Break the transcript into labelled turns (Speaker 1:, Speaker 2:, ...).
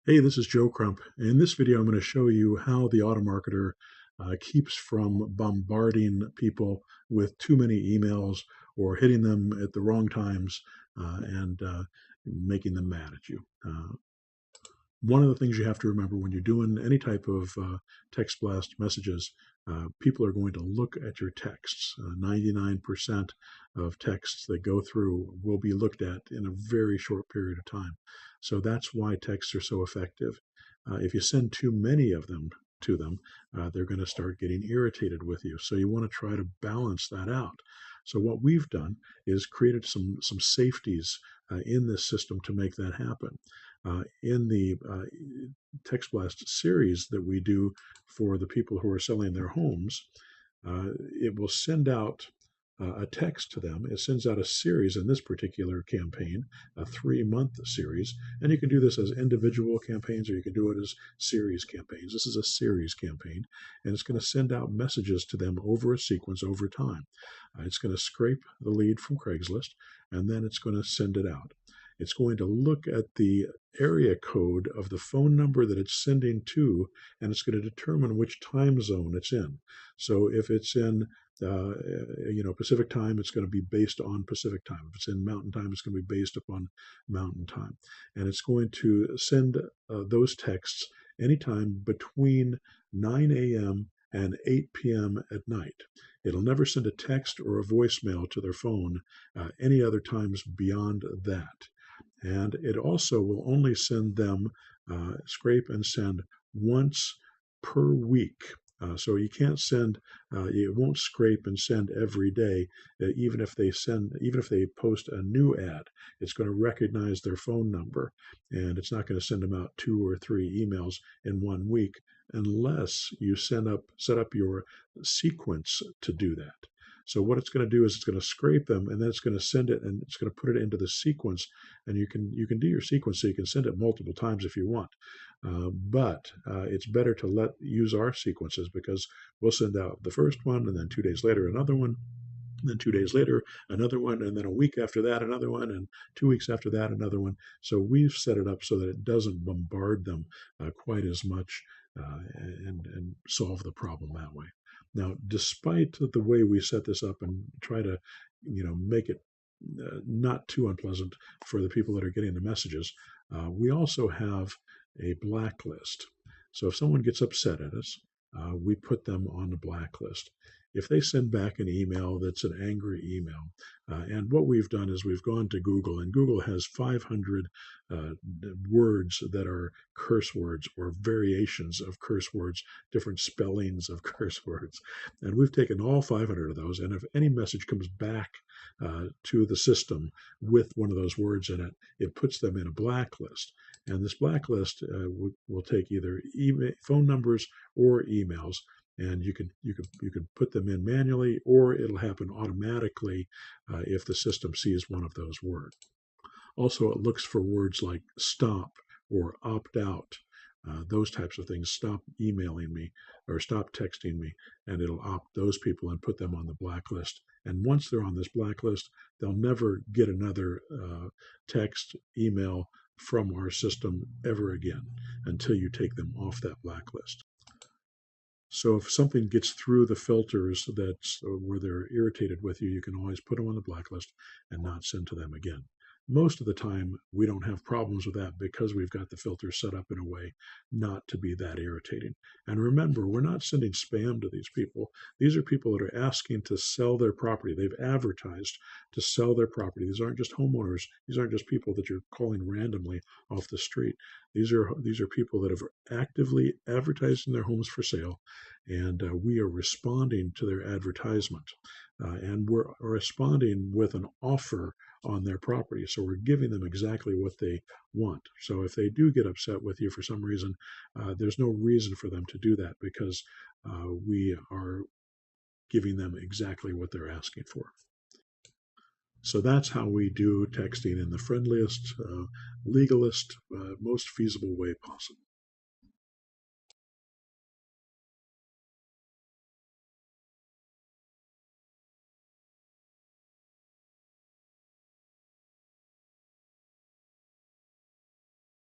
Speaker 1: Hey, this is Joe Crump. In this video, I'm going to show you how the Automarketer keeps from bombarding people with too many emails or hitting them at the wrong times and making them mad at you. One of the things you have to remember when you're doing any type of text blast messages, people are going to look at your texts. 99% of texts that go through will be looked at in a very short period of time. So that's why texts are so effective. If you send too many of them to them, they're going to start getting irritated with you. So you want to try to balance that out. So what we've done is created some safeties in this system to make that happen. In the Text Blast series that we do for the people who are selling their homes, it will send out a text to them. It sends out a series in this particular campaign, a 3-month series. And you can do this as individual campaigns or you can do it as series campaigns. This is a series campaign, and it's going to send out messages to them over a sequence over time. It's going to scrape the lead from Craigslist, and then it's going to send it out. It's going to look at the area code of the phone number that it's sending to, and it's going to determine which time zone it's in. So if it's in Pacific time, it's going to be based on Pacific time. If it's in Mountain time, it's going to be based upon Mountain time. And it's going to send those texts anytime between 9 a.m. and 8 p.m. at night. It'll never send a text or a voicemail to their phone any other times beyond that. And it also will only send them, scrape and send once per week. So you can't send, it won't scrape and send every day. Even if they post a new ad, it's going to recognize their phone number, and it's not going to send them out 2 or 3 emails in 1 week unless you set up your sequence to do that. So what it's going to do is it's going to scrape them, and then it's going to send it, and it's going to put it into the sequence. And you can do your sequence so you can send it multiple times if you want. But it's better to use our sequences, because we'll send out the first one, and then 2 days later another one, and then 2 days later another one, and then a week after that another one, and 2 weeks after that another one. So we've set it up so that it doesn't bombard them quite as much, and solve the problem that way. Now, despite the way we set this up and try to, make it not too unpleasant for the people that are getting the messages, we also have a blacklist. So if someone gets upset at us, we put them on the blacklist. If they send back an email that's an angry email, and what we've done is we've gone to Google, and Google has 500 words that are curse words or variations of curse words, different spellings of curse words. And we've taken all 500 of those, and if any message comes back to the system with one of those words in it, it puts them in a blacklist. And this blacklist will take either phone numbers or emails, and you can put them in manually, or it'll happen automatically if the system sees one of those words. Also, it looks for words like stop or opt out, those types of things. Stop emailing me or stop texting me, and it'll opt those people and put them on the blacklist. And once they're on this blacklist, they'll never get another text, email from our system ever again until you take them off that blacklist. So if something gets through the filters that's where they're irritated with you, you can always put them on the blacklist and not send to them again. Most of the time, we don't have problems with that because we've got the filter set up in a way not to be that irritating. And remember, we're not sending spam to these people. These are people that are asking to sell their property. They've advertised to sell their property. These aren't just homeowners. These aren't just people that you're calling randomly off the street. These are people that have actively advertised their homes for sale, and we are responding to their advertisement, and we're responding with an offer on their property. So we're giving them exactly what they want. So if they do get upset with you for some reason, there's no reason for them to do that, because we are giving them exactly what they're asking for. So that's how we do texting in the friendliest, legalist, most feasible way possible.